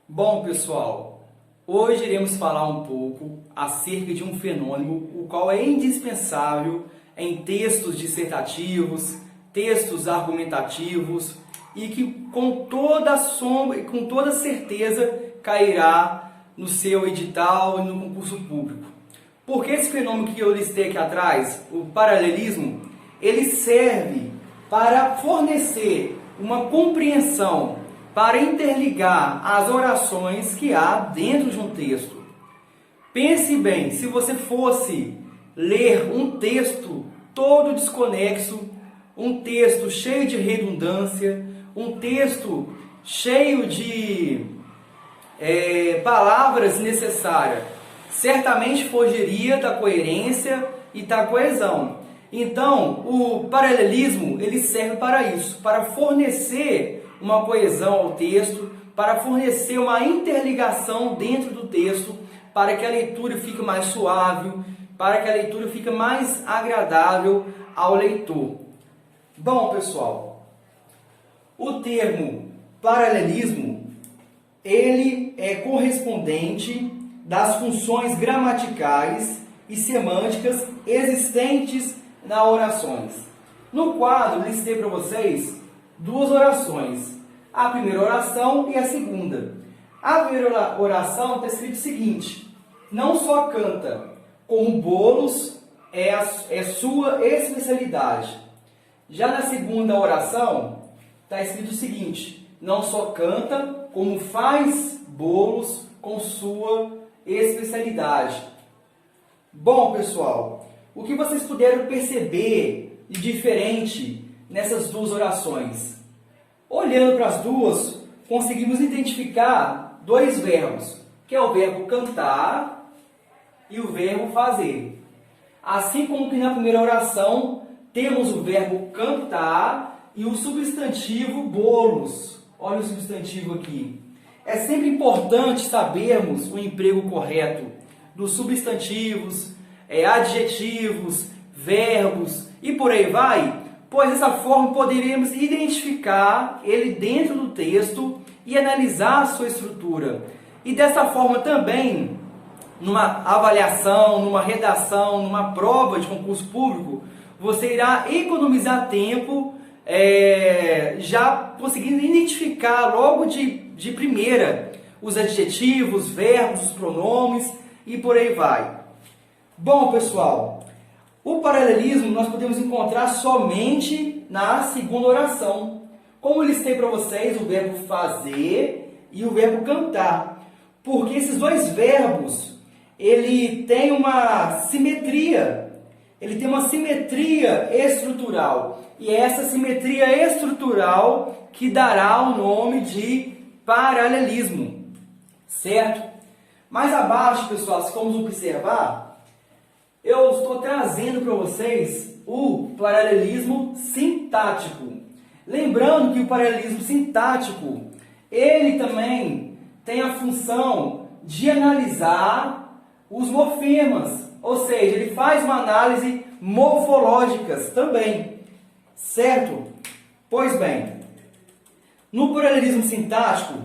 Bom, pessoal, hoje iremos falar um pouco acerca de um fenômeno o qual é indispensável em textos dissertativos, textos argumentativos e que com toda certeza cairá no seu edital e no concurso público. Porque esse fenômeno que eu listei aqui atrás, o paralelismo, ele serve para fornecer uma compreensão, para interligar as orações que há dentro de um texto. Pense bem, se você fosse ler um texto todo desconexo, um texto cheio de redundância, um texto cheio de palavras necessárias, certamente fugiria da coerência e da coesão. Então, o paralelismo ele serve para isso, para fornecer uma coesão ao texto, para fornecer uma interligação dentro do texto, para que a leitura fique mais suave, para que a leitura fique mais agradável ao leitor. Bom, pessoal, o termo paralelismo, ele é correspondente das funções gramaticais e semânticas existentes nas orações. No quadro, listei para vocês duas orações, a primeira oração e a segunda. A primeira oração está escrito o seguinte: não só canta, como bolos é sua especialidade. Já na segunda oração está escrito o seguinte: não só canta, como faz bolos com sua especialidade. Bom, pessoal, o que vocês puderam perceber de diferente nessas duas orações? Olhando para as duas, conseguimos identificar dois verbos, que é o verbo cantar e o verbo fazer. Assim como que na primeira oração temos o verbo cantar e o substantivo bolos. Olha o substantivo aqui. É sempre importante sabermos o emprego correto dos substantivos, adjetivos, verbos e por aí vai, pois dessa forma poderemos identificar ele dentro do texto e analisar a sua estrutura. E dessa forma também, numa avaliação, numa redação, numa prova de concurso público, você irá economizar tempo, já conseguindo identificar logo de primeira os adjetivos, verbos, os pronomes e por aí vai. Bom, pessoal, o paralelismo nós podemos encontrar somente na segunda oração. Como eu listei para vocês o verbo fazer e o verbo cantar. Porque esses dois verbos, ele tem uma simetria. Ele tem uma simetria estrutural. E é essa simetria estrutural que dará o nome de paralelismo. Certo? Mais abaixo, pessoal, se formos observar, eu estou trazendo para vocês o paralelismo sintático. Lembrando que o paralelismo sintático, ele também tem a função de analisar os morfemas, ou seja, ele faz uma análise morfológica também, certo? Pois bem, no paralelismo sintático,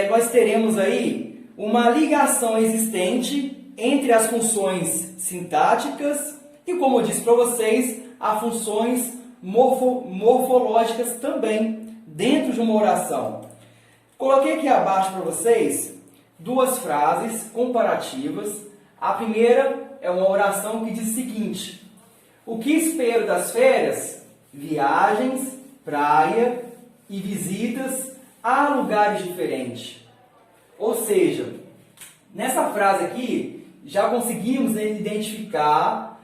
nós teremos aí uma ligação existente entre as funções sintáticas e, como eu disse para vocês, as funções morfológicas também dentro de uma oração. Coloquei aqui abaixo para vocês duas frases comparativas. A primeira é uma oração que diz o seguinte: o que espero das férias? Viagens, praia e visitas a lugares diferentes. Ou seja, nessa frase aqui já conseguimos identificar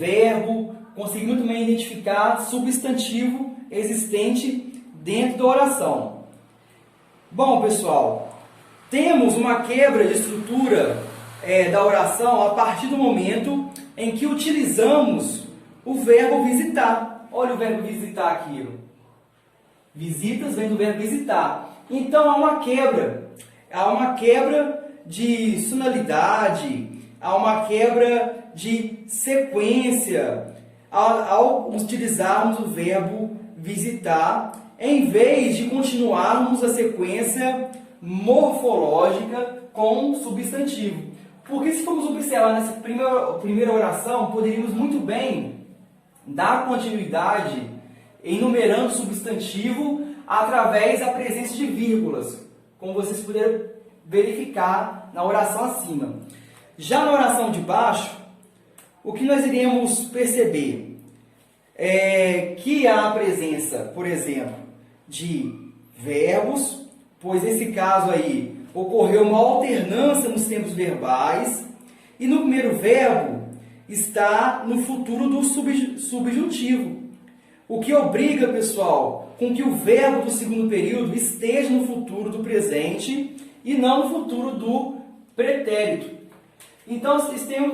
verbo, conseguimos também identificar substantivo existente dentro da oração. Bom, pessoal, temos uma quebra de estrutura da oração a partir do momento em que utilizamos o verbo visitar. Olha o verbo visitar aqui. Visitas vem do verbo visitar. Então há uma quebra de sonoridade, há uma quebra de sequência ao utilizarmos o verbo visitar, em vez de continuarmos a sequência morfológica com substantivo. Porque se formos observar nessa primeira oração, poderíamos muito bem dar continuidade enumerando substantivo através da presença de vírgulas, como vocês puderam verificar na oração acima. Já na oração de baixo, o que nós iremos perceber é que há a presença, por exemplo, de verbos, pois nesse caso aí ocorreu uma alternância nos tempos verbais, e no primeiro verbo está no futuro do subjuntivo, o que obriga, pessoal, com que o verbo do segundo período esteja no futuro do presente e não no futuro do pretérito. Então,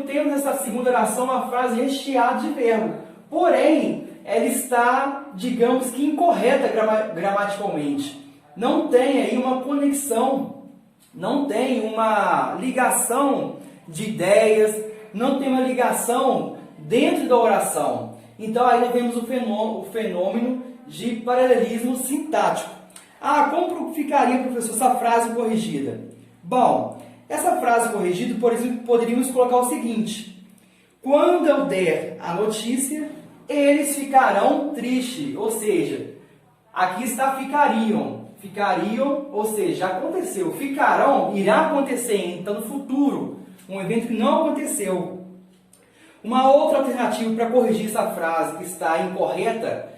temos nessa segunda oração uma frase recheada de verbo, porém, ela está, digamos que, incorreta gramaticalmente. Não tem aí uma conexão, não tem uma ligação de ideias, não tem uma ligação dentro da oração. Então, aí nós vemos o fenômeno de paralelismo sintático. Ah, como ficaria, professor, essa frase corrigida? Bom, essa frase corrigida, por exemplo, poderíamos colocar o seguinte: quando eu der a notícia, eles ficarão tristes. Ou seja, aqui está ficariam. Ficariam, ou seja, já aconteceu. Ficarão, irá acontecer, então no futuro. Um evento que não aconteceu. Uma outra alternativa para corrigir essa frase que está incorreta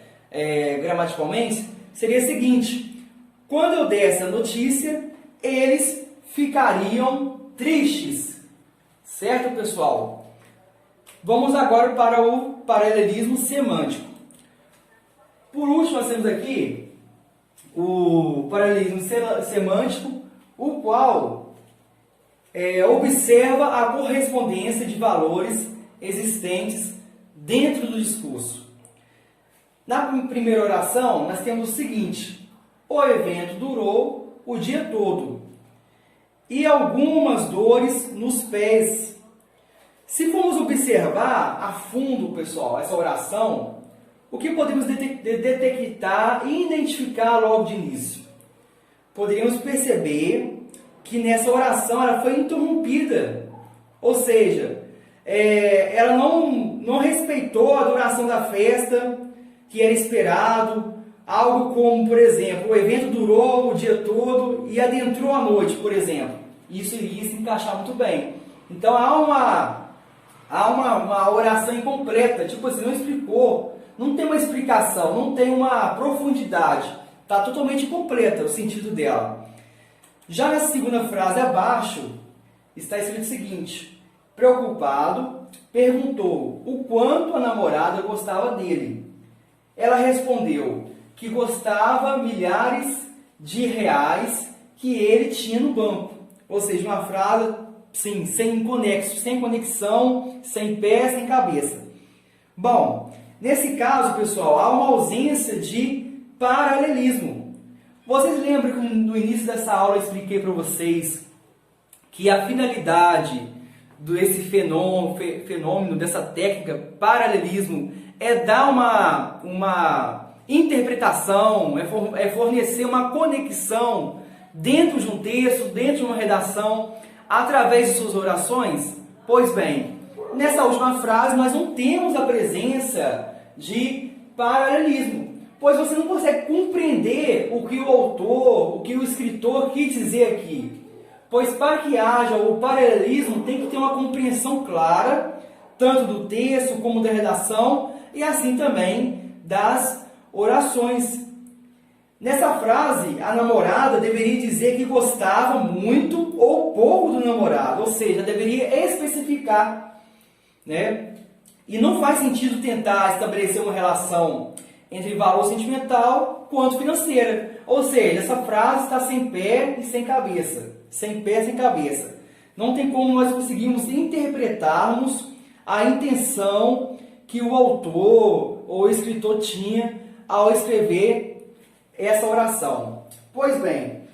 gramaticalmente seria a seguinte: quando eu desse a notícia, eles ficariam tristes. Certo, pessoal? Vamos agora para o paralelismo semântico. Por último, nós temos aqui o paralelismo semântico, o qual observa a correspondência de valores existentes dentro do discurso. Na primeira oração, nós temos o seguinte: o evento durou o dia todo e algumas dores nos pés. Se formos observar a fundo, pessoal, essa oração, o que podemos detectar e identificar logo de início? Poderíamos perceber que nessa oração ela foi interrompida, ou seja, ela não respeitou a duração da festa que era esperado, algo como, por exemplo, o evento durou o dia todo e adentrou a noite, por exemplo. Isso iria se encaixar muito bem. Então há uma oração incompleta, tipo assim, não explicou, não tem uma explicação, não tem uma profundidade, está totalmente incompleta o sentido dela. Já na segunda frase abaixo, está escrito o seguinte: preocupado, perguntou o quanto a namorada gostava dele. Ela respondeu que gostava milhares de reais que ele tinha no banco. Ou seja, uma frase sim, sem conexão, sem pé, sem cabeça. Bom, nesse caso, pessoal, há uma ausência de paralelismo. Vocês lembram que no início dessa aula eu expliquei para vocês que a finalidade desse fenômeno, dessa técnica paralelismo, é dar uma interpretação, é fornecer uma conexão dentro de um texto, dentro de uma redação, através de suas orações? Pois bem, nessa última frase nós não temos a presença de paralelismo, pois você não consegue compreender o que o autor, o que o escritor quis dizer aqui. Pois para que haja o paralelismo tem que ter uma compreensão clara, tanto do texto como da redação, e assim também das orações. Nessa frase, a namorada deveria dizer que gostava muito ou pouco do namorado, ou seja, deveria especificar, né? E não faz sentido tentar estabelecer uma relação entre valor sentimental quanto financeira. Ou seja, essa frase está sem pé e sem cabeça. Sem pé e sem cabeça. Não tem como nós conseguirmos interpretarmos a intenção que o autor ou o escritor tinha ao escrever essa oração. Pois bem,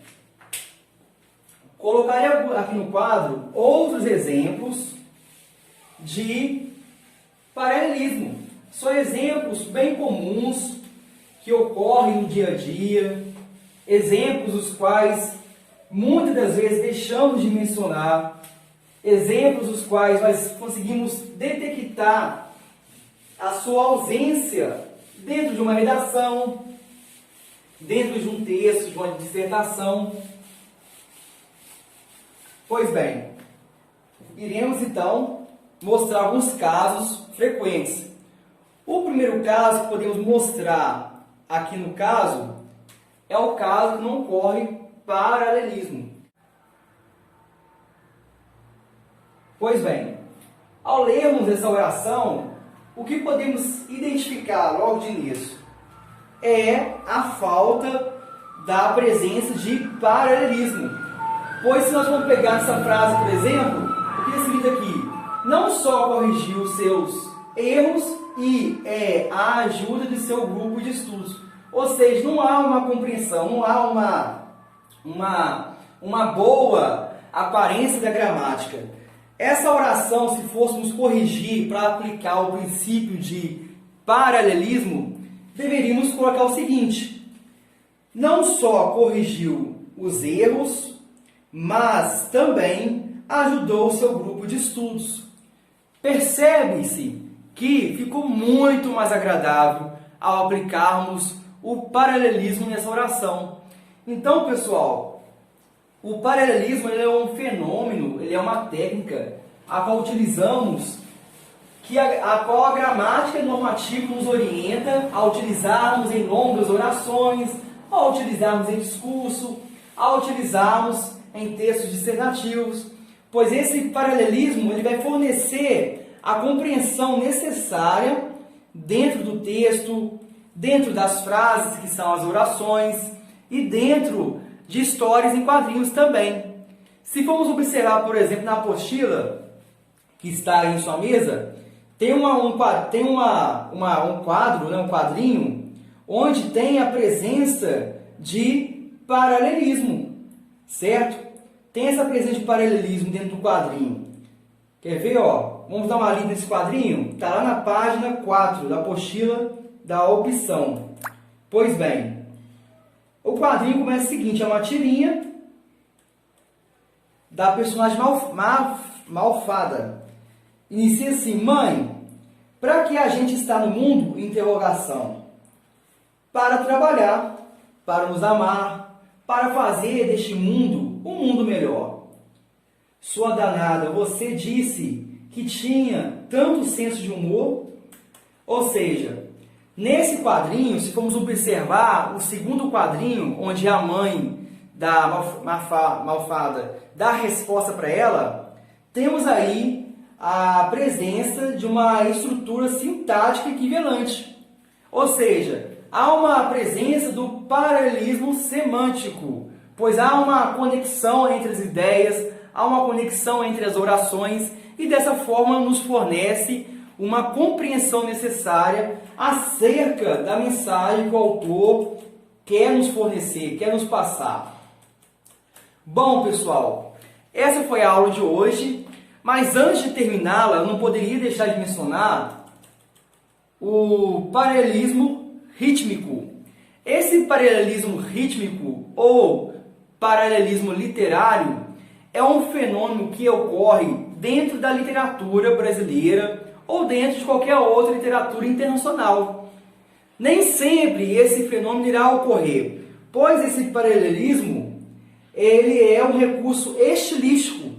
colocarei aqui no quadro outros exemplos de paralelismo. São exemplos bem comuns que ocorrem no dia a dia, exemplos os quais muitas das vezes deixamos de mencionar exemplos dos quais nós conseguimos detectar a sua ausência dentro de uma redação, dentro de um texto, de uma dissertação. Pois bem, iremos então mostrar alguns casos frequentes. O primeiro caso que podemos mostrar aqui no caso é o caso que não ocorre paralelismo. Pois bem, ao lermos essa oração, o que podemos identificar logo de início é a falta da presença de paralelismo. Pois se nós vamos pegar essa frase, por exemplo, o que é escrito aqui? Não só corrigiu os seus erros e a ajuda de seu grupo de estudos. Ou seja, não há uma compreensão, não há uma boa aparência da gramática. Essa oração, se fôssemos corrigir para aplicar o princípio de paralelismo, deveríamos colocar o seguinte: não só corrigiu os erros, mas também ajudou o seu grupo de estudos. Percebe-se que ficou muito mais agradável ao aplicarmos o paralelismo nessa oração. Então, pessoal, o paralelismo ele é um fenômeno, ele é uma técnica a qual utilizamos, a qual a gramática normativa nos orienta a utilizarmos em longas orações, a utilizarmos em discurso, a utilizarmos em textos dissertativos, pois esse paralelismo ele vai fornecer a compreensão necessária dentro do texto, dentro das frases que são as orações e dentro de histórias em quadrinhos também. Se formos observar, por exemplo, na apostila que está aí em sua mesa, tem um quadro, um quadrinho, onde tem a presença de paralelismo, certo? Tem essa presença de paralelismo dentro do quadrinho. Quer ver, ó? Vamos dar uma lida nesse quadrinho? Está lá na página 4 da apostila da opção. Pois bem, o quadrinho começa o seguinte: é uma tirinha da personagem malfada. Inicia assim: mãe, para que a gente está no mundo? Interrogação. Para trabalhar, para nos amar, para fazer deste mundo um mundo melhor. Sua danada, você disse que tinha tanto senso de humor? Ou seja, nesse quadrinho, se formos observar o segundo quadrinho, onde a mãe da malfada dá a resposta para ela, temos aí a presença de uma estrutura sintática equivalente. Ou seja, há uma presença do paralelismo semântico, pois há uma conexão entre as ideias, há uma conexão entre as orações e dessa forma nos fornece uma compreensão necessária acerca da mensagem que o autor quer nos fornecer, quer nos passar. Bom, pessoal, essa foi a aula de hoje, mas antes de terminá-la, eu não poderia deixar de mencionar o paralelismo rítmico. Esse paralelismo rítmico ou paralelismo literário é um fenômeno que ocorre dentro da literatura brasileira ou dentro de qualquer outra literatura internacional. Nem sempre esse fenômeno irá ocorrer, pois esse paralelismo ele é um recurso estilístico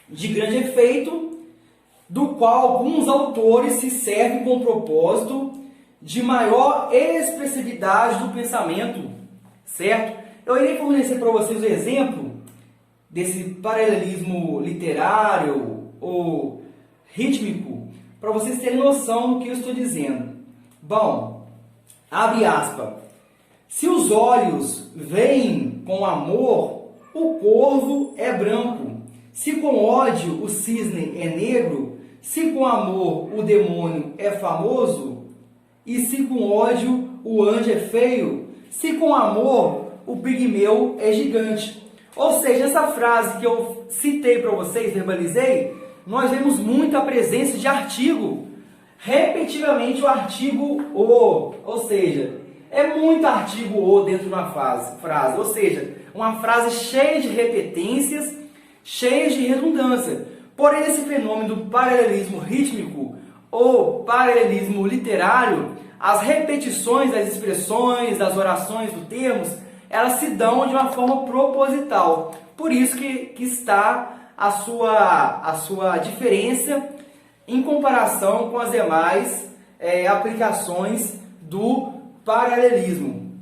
de grande efeito, do qual alguns autores se servem com o propósito de maior expressividade do pensamento, certo? Eu irei fornecer para vocês o exemplo desse paralelismo literário ou rítmico, para vocês terem noção do que eu estou dizendo. Bom, abre aspas. Se os olhos veem com amor, o corvo é branco. Se com ódio o cisne é negro, se com amor o demônio é famoso, e se com ódio o anjo é feio, se com amor o pigmeu é gigante. Ou seja, essa frase que eu citei para vocês, verbalizei, nós vemos muito a presença de artigo, repetitivamente o artigo o, ou seja, é muito artigo o dentro de uma frase, ou seja, uma frase cheia de repetências, cheia de redundância. Porém, esse fenômeno do paralelismo rítmico ou paralelismo literário, as repetições das expressões, das orações, dos termos, elas se dão de uma forma proposital. Por isso que está a sua diferença em comparação com as demais aplicações do paralelismo.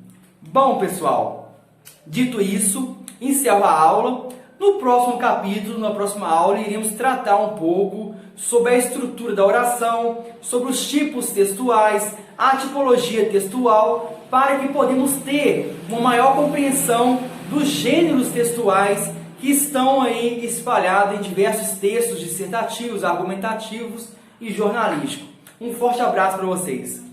Bom, pessoal, dito isso, encerro a aula. No próximo capítulo, na próxima aula, iremos tratar um pouco sobre a estrutura da oração, sobre os tipos textuais, a tipologia textual, para que podemos ter uma maior compreensão dos gêneros textuais que estão aí espalhados em diversos textos dissertativos, argumentativos e jornalísticos. Um forte abraço para vocês.